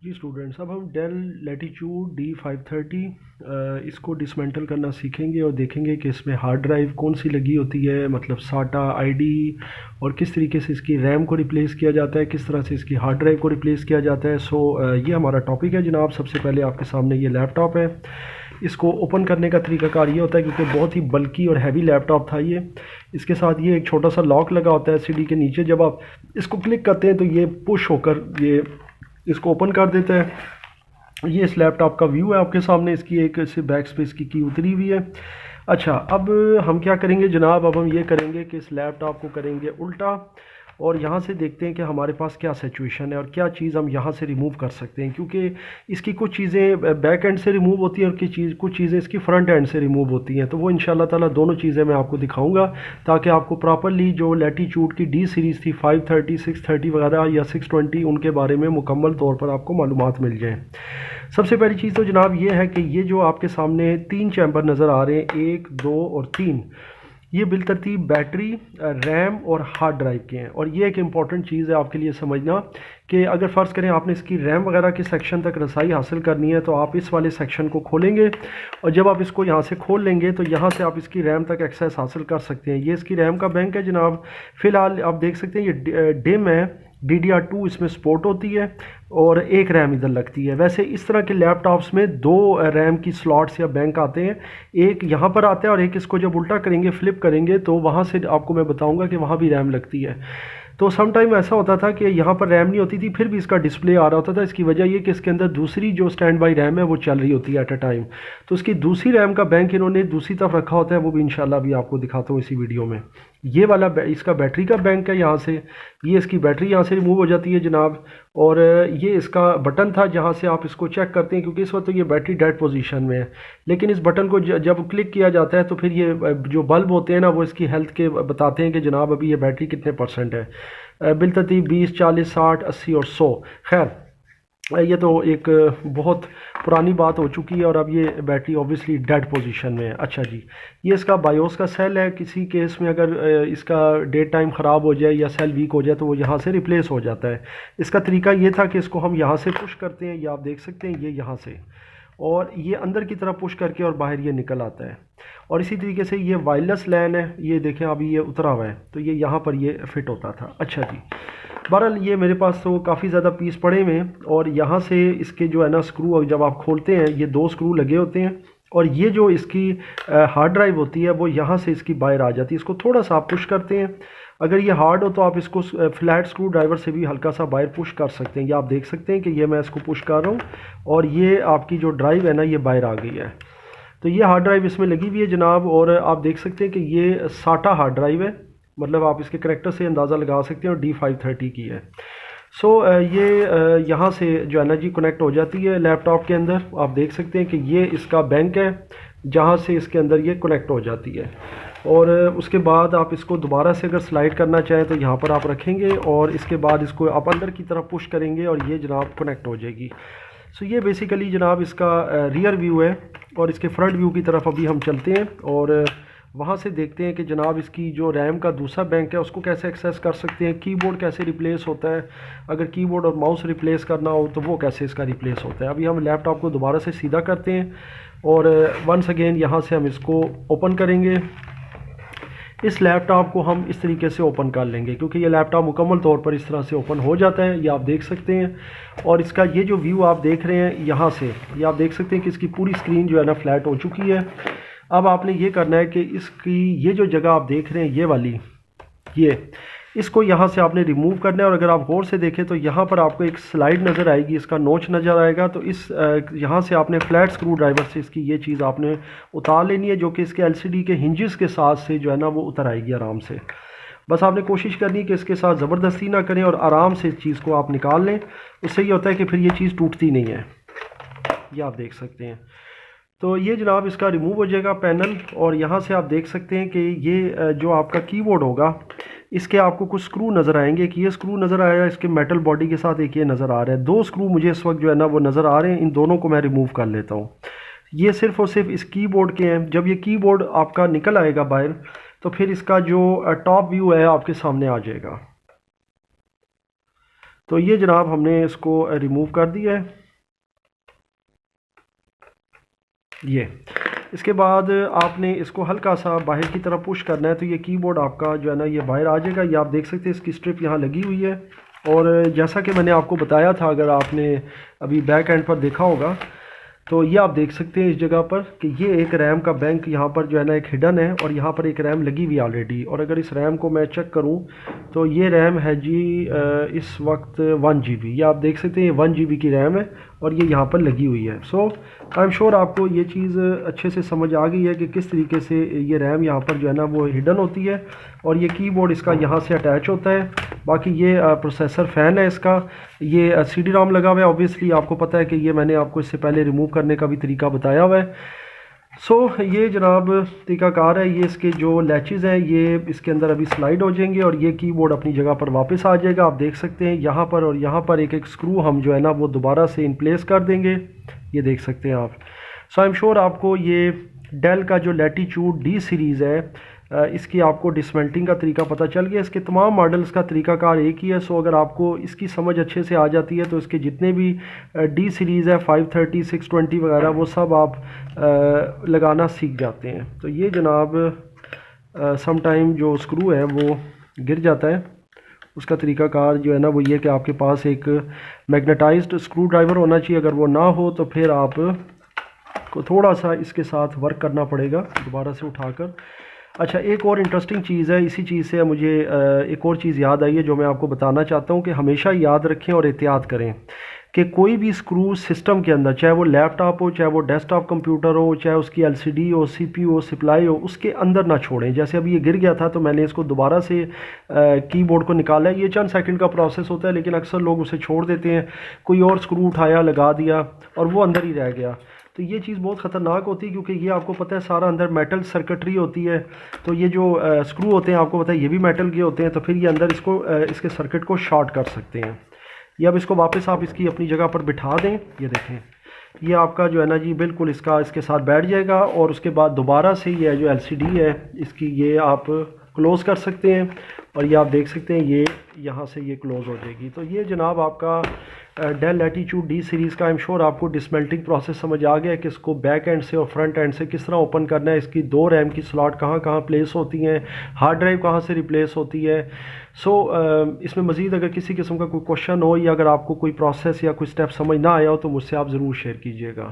جی students, اب ہم deal latitude D530 اس کو ڈسمنٹل کرنا سیکھیں گے اور دیکھیں گے کہ اس میں ہارڈ ڈرائیو کون سی لگی ہوتی ہے، مطلب ساٹا آئی ڈی، اور کس طریقے سے اس کی ریم کو ریپلیس کیا جاتا ہے، کس طرح سے اس کی ہارڈ ڈرائیو کو ریپلیس کیا جاتا ہے۔ یہ ہمارا ٹاپک ہے جناب۔ سب سے پہلے آپ کے سامنے یہ لیپ ٹاپ ہے، اس کو اوپن کرنے کا طریقہ کار یہ ہوتا ہے، کیونکہ بہت ہی بلکی اور ہیوی لیپ ٹاپ تھا یہ۔ اس کے ساتھ یہ ایک چھوٹا سا لاک لگا ہوتا ہے سی ڈی کے نیچے، جب آپ اس کو کلک کرتے ہیں تو یہ پش ہو کر یہ اس کو اوپن کر دیتا ہے۔ یہ اس لیپ ٹاپ کا ویو ہے آپ کے سامنے، اس کی ایک سے بیک سپیس کی اتری ہوئی ہے۔ اچھا، اب ہم کیا کریں گے جناب، اب ہم یہ کریں گے کہ اس لیپ ٹاپ کو کریں گے الٹا، اور یہاں سے دیکھتے ہیں کہ ہمارے پاس کیا سچویشن ہے اور کیا چیز ہم یہاں سے ریموو کر سکتے ہیں، کیونکہ اس کی کچھ چیزیں بیک اینڈ سے ریموو ہوتی ہیں اور کچھ چیزیں اس کی فرنٹ اینڈ سے ریموو ہوتی ہیں، تو وہ انشاءاللہ تعالیٰ دونوں چیزیں میں آپ کو دکھاؤں گا، تاکہ آپ کو پراپرلی جو لیٹیچیوڈ کی ڈی سیریز تھی 530 630 وغیرہ یا 620 ان کے بارے میں مکمل طور پر آپ کو معلومات مل جائیں۔ سب سے پہلی چیز تو جناب یہ ہے کہ یہ جو آپ کے سامنے 3 چیمبر نظر آ رہے ہیں، 1 2 اور 3، یہ بالترتیب بیٹری، ریم اور ہارڈ ڈرائیو کے ہیں۔ اور یہ ایک امپورٹنٹ چیز ہے آپ کے لیے سمجھنا کہ اگر فرض کریں آپ نے اس کی ریم وغیرہ کے سیکشن تک رسائی حاصل کرنی ہے تو آپ اس والے سیکشن کو کھولیں گے، اور جب آپ اس کو یہاں سے کھول لیں گے تو یہاں سے آپ اس کی ریم تک ایکسیس حاصل کر سکتے ہیں۔ یہ اس کی ریم کا بینک ہے جناب۔ فی الحال آپ دیکھ سکتے ہیں یہ ڈیم ہے، DDR2 اس میں سپورٹ ہوتی ہے اور ایک ریم ادھر لگتی ہے۔ ویسے اس طرح کے لیپ ٹاپس میں 2 ریم کی سلاٹس یا بینک آتے ہیں، ایک یہاں پر آتا ہے اور ایک اس کو جب الٹا کریں گے، فلپ کریں گے تو وہاں سے آپ کو میں بتاؤں گا کہ وہاں بھی ریم لگتی ہے۔ تو سم ٹائم ایسا ہوتا تھا کہ یہاں پر ریم نہیں ہوتی تھی، پھر بھی اس کا ڈسپلے آ رہا ہوتا تھا۔ اس کی وجہ یہ کہ اس کے اندر دوسری جو سٹینڈ بائی ریم ہے وہ چل رہی ہوتی ہے ایٹ اے ٹائم، تو اس کی دوسری ریم کا بینک انہوں نے دوسری طرف رکھا ہوتا ہے، وہ بھی انشاءاللہ ابھی آپ کو دکھاتا ہوں اسی ویڈیو میں۔ یہ والا اس کا بیٹری کا بینک ہے، یہاں سے یہ اس کی بیٹری یہاں سے ریموو ہو جاتی ہے جناب، اور یہ اس کا بٹن تھا جہاں سے آپ اس کو چیک کرتے ہیں، کیونکہ اس وقت تو یہ بیٹری ڈیڈ پوزیشن میں ہے، لیکن اس بٹن کو جب کلک کیا جاتا ہے تو پھر یہ جو بلب ہوتے ہیں نا وہ اس کی ہیلتھ کے بتاتے ہیں کہ جناب ابھی یہ بیٹری کتنے پرسنٹ ہے، بالترتیب 20 40 60 80 اور 100۔ خیر، یہ تو ایک بہت پرانی بات ہو چکی ہے، اور اب یہ بیٹری اوبویسلی ڈیڈ پوزیشن میں ہے۔ اچھا جی، یہ اس کا بایوس کا سیل ہے، کسی کیس میں اگر اس کا ڈیٹ ٹائم خراب ہو جائے یا سیل ویک ہو جائے تو وہ یہاں سے ریپلیس ہو جاتا ہے۔ اس کا طریقہ یہ تھا کہ اس کو ہم یہاں سے پش کرتے ہیں، یہ آپ دیکھ سکتے ہیں، یہ یہاں سے، اور یہ اندر کی طرف پش کر کے اور باہر یہ نکل آتا ہے۔ اور اسی طریقے سے یہ وائرلیس لین ہے، یہ دیکھیں ابھی یہ اترا ہوا ہے، تو یہ یہاں پر یہ فٹ ہوتا تھا۔ اچھا جی، بہرحال یہ میرے پاس تو کافی زیادہ پیس پڑے ہوئے ہیں، اور یہاں سے اس کے جو ہے نا سکرو جب آپ کھولتے ہیں یہ 2 سکرو لگے ہوتے ہیں، اور یہ جو اس کی ہارڈ ڈرائیو ہوتی ہے وہ یہاں سے اس کی باہر آ جاتی ہے۔ اس کو تھوڑا سا آپ پش کرتے ہیں، اگر یہ ہارڈ ہو تو آپ اس کو فلیٹ سکرو ڈرائیور سے بھی ہلکا سا باہر پش کر سکتے ہیں۔ یہ آپ دیکھ سکتے ہیں کہ یہ میں اس کو پش کر رہا ہوں اور یہ آپ کی جو ڈرائیو ہے نا یہ باہر آ گئی ہے۔ تو یہ ہارڈ ڈرائیو اس میں لگی ہوئی ہے جناب، اور آپ دیکھ سکتے ہیں کہ یہ ساٹا ہارڈ ڈرائیو ہے، مطلب آپ اس کے کریکٹر سے اندازہ لگا سکتے ہیں، اور D530 کی ہے۔ یہ یہاں سے جو ہے نا جی کنیکٹ ہو جاتی ہے لیپ ٹاپ کے اندر۔ آپ دیکھ سکتے ہیں کہ یہ اس کا بینک ہے جہاں سے اس کے اندر یہ کنیکٹ ہو جاتی ہے، اور اس کے بعد آپ اس کو دوبارہ سے اگر سلائڈ کرنا چاہیں تو یہاں پر آپ رکھیں گے، اور اس کے بعد اس کو آپ اندر کی طرف پش کریں گے اور یہ جناب کنیکٹ ہو جائے گی۔ یہ بیسیکلی جناب اس کا ریئر ویو ہے، اور اس کے فرنٹ ویو کی طرف ابھی ہم چلتے ہیں اور وہاں سے دیکھتے ہیں کہ جناب اس کی جو ریم کا دوسرا بینک ہے اس کو کیسے ایکسیس کر سکتے ہیں، کی بورڈ کیسے ریپلیس ہوتا ہے، اگر کی بورڈ اور ماؤس ریپلیس کرنا ہو تو وہ کیسے اس کا ریپلیس ہوتا ہے۔ ابھی ہم لیپ ٹاپ کو دوبارہ سے سیدھا کرتے ہیں، اور ونس اگین یہاں سے ہم اس کو اوپن کریں گے۔ اس لیپ ٹاپ کو ہم اس طریقے سے اوپن کر لیں گے، کیونکہ یہ لیپ ٹاپ مکمل طور پر اس طرح سے اوپن ہو جاتا ہے، یہ آپ دیکھ سکتے ہیں۔ اور اس کا یہ جو ویو آپ دیکھ رہے ہیں یہاں سے، یہ آپ دیکھ سکتے ہیں کہ اس کی پوری اسکرین جو ہے نا فلیٹ ہو چکی ہے۔ اب آپ نے یہ کرنا ہے کہ اس کی یہ جو جگہ آپ دیکھ رہے ہیں یہ والی، اس کو یہاں سے آپ نے ریموو کرنا ہے، اور اگر آپ غور سے دیکھیں تو یہاں پر آپ کو ایک سلائڈ نظر آئے گی، اس کا نوچ نظر آئے گا، تو یہاں سے آپ نے فلیٹ سکرو ڈرائیور سے اس کی یہ چیز آپ نے اتار لینی ہے، جو کہ اس کے LCD کے ہنجز کے ساتھ سے جو ہے نا وہ اتر آئے گی آرام سے۔ بس آپ نے کوشش کرنی کہ اس کے ساتھ زبردستی نہ کریں اور آرام سے اس چیز کو آپ نکال لیں، اس سے یہ ہوتا ہے کہ پھر یہ چیز ٹوٹتی نہیں ہے، یہ آپ دیکھ سکتے ہیں۔ تو یہ جناب اس کا ریموو ہو جائے گا پینل، اور یہاں سے آپ دیکھ سکتے ہیں کہ یہ جو آپ کا کی بورڈ ہوگا اس کے آپ کو کچھ سکرو نظر آئیں گے، کہ یہ سکرو نظر آ رہا ہے اس کے میٹل باڈی کے ساتھ، ایک یہ نظر آ رہا ہے، 2 سکرو مجھے اس وقت جو ہے نا وہ نظر آ رہے ہیں، ان دونوں کو میں ریموو کر لیتا ہوں۔ یہ صرف اور صرف اس کی بورڈ کے ہیں۔ جب یہ کی بورڈ آپ کا نکل آئے گا باہر تو پھر اس کا جو ٹاپ ویو ہے آپ کے سامنے آ جائے گا۔ تو یہ جناب ہم نے اس کو ریموو کر دیا ہے یہ. اس کے بعد آپ نے اس کو ہلکا سا باہر کی طرف پش کرنا ہے تو یہ کی بورڈ آپ کا جو ہے نا یہ باہر آ جائے گا. یہ آپ دیکھ سکتے ہیں اس کی اسٹرپ یہاں لگی ہوئی ہے. اور جیسا کہ میں نے آپ کو بتایا تھا، اگر آپ نے ابھی بیک اینڈ پر دیکھا ہوگا تو یہ آپ دیکھ سکتے ہیں اس جگہ پر کہ یہ ایک ریم کا بینک یہاں پر جو ہے نا ایک ہڈن ہے، اور یہاں پر ایک ریم لگی ہوئی آلریڈی. اور اگر اس ریم کو میں چیک کروں تو یہ ریم ہے جی اس وقت 1 GB. یہ آپ دیکھ سکتے ہیں یہ 1 GB کی ریم ہے اور یہ یہاں پر لگی ہوئی ہے. سو آئی ایم شیور آپ کو یہ چیز اچھے سے سمجھ آ گئی ہے کہ کس طریقے سے یہ ریم یہاں پر جو ہے نا وہ ہڈن ہوتی ہے، اور یہ کی بورڈ اس کا یہاں سے اٹیچ ہوتا ہے. باقی یہ پروسیسر فین ہے اس کا. یہ سی ڈی رام لگا ہوا ہے. اوبویسلی آپ کو پتہ ہے کہ یہ میں نے آپ کو اس سے پہلے ریموو کرنے کا بھی طریقہ بتایا ہوا ہے. سو یہ جناب طریقہ کار ہے. یہ اس کے جو لیچز ہیں یہ اس کے اندر ابھی سلائڈ ہو جائیں گے اور یہ کی بورڈ اپنی جگہ پر واپس آ جائے گا. آپ دیکھ سکتے ہیں یہاں پر اور یہاں پر ایک ایک سکرو ہم جو ہے نا وہ دوبارہ سے ان پلیس کر دیں گے. یہ دیکھ سکتے ہیں آپ. سو آئی ایم شیور آپ کو یہ ڈیل کا جو لیٹیچیوڈ ڈی سیریز ہے اس کی آپ کو ڈسمنٹنگ کا طریقہ پتہ چل گیا. اس کے تمام ماڈلز کا طریقہ کار ایک ہی ہے. سو اگر آپ کو اس کی سمجھ اچھے سے آ جاتی ہے تو اس کے جتنے بھی ڈی سیریز ہے 530 620 وغیرہ وہ سب آپ لگانا سیکھ جاتے ہیں. تو یہ جناب سم ٹائم جو اسکرو ہے وہ گر جاتا ہے. اس کا طریقہ کار جو ہے نا وہ یہ کہ آپ کے پاس ایک میگنیٹائزڈ اسکرو ڈرائیور ہونا چاہیے. اگر وہ نہ ہو تو پھر آپ کو تھوڑا سا اس کے ساتھ ورک کرنا پڑے گا دوبارہ سے اٹھا کر. اچھا ایک اور انٹرسٹنگ چیز ہے، اسی چیز سے مجھے ایک اور چیز یاد آئی ہے جو میں آپ کو بتانا چاہتا ہوں کہ ہمیشہ یاد رکھیں اور احتیاط کریں کہ کوئی بھی اسکرو سسٹم کے اندر، چاہے وہ لیپ ٹاپ ہو، چاہے وہ ڈیسک ٹاپ کمپیوٹر ہو، چاہے اس کی LCD ہو، CPU ہو، سپلائی ہو، اس کے اندر نہ چھوڑیں. جیسے ابھی یہ گر گیا تھا تو میں نے اس کو دوبارہ سے کی بورڈ کو نکالا ہے. یہ چند سیکنڈ کا پروسیس ہوتا ہے لیکن اکثر لوگ اسے چھوڑ دیتے ہیں. کوئی اور اسکرو اٹھایا، لگا دیا اور وہ اندر ہی رہ گیا. تو یہ چیز بہت خطرناک ہوتی ہے کیونکہ یہ آپ کو پتہ ہے سارا اندر میٹل سرکٹری ہوتی ہے. تو یہ جو اسکرو ہوتے ہیں آپ کو پتہ ہے یہ بھی میٹل کے ہوتے ہیں. تو پھر یہ اندر اس کے سرکٹ کو شارٹ کر سکتے ہیں. یہ اب اس کو واپس آپ اس کی اپنی جگہ پر بٹھا دیں. یہ دیکھیں یہ آپ کا جو ہے نا جی بالکل اس کے ساتھ بیٹھ جائے گا. اور اس کے بعد دوبارہ سے یہ جو LCD ہے اس کی یہ آپ کلوز کر سکتے ہیں اور یہ آپ دیکھ سکتے ہیں یہ یہاں سے یہ کلوز ہو جائے گی. تو یہ جناب آپ کا ڈیل لیٹیچیوڈ ڈی سیریز کا. آئی ایم شیور آپ کو ڈسمنٹنگ پروسیس سمجھ آ گیا کہ اس کو بیک اینڈ سے اور فرنٹ اینڈ سے کس طرح اوپن کرنا ہے. اس کی 2 ریم کی سلاٹ کہاں کہاں پلیس ہوتی ہیں، ہارڈ ڈرائیو کہاں سے ریپلیس ہوتی ہے. سو اس میں مزید اگر کسی قسم کا کوئی کوشچن ہو یا اگر آپ کو کوئی پروسیس یا کوئی سٹیپ سمجھ نہ آیا ہو تو مجھ سے آپ ضرور شیئر کیجیے گا.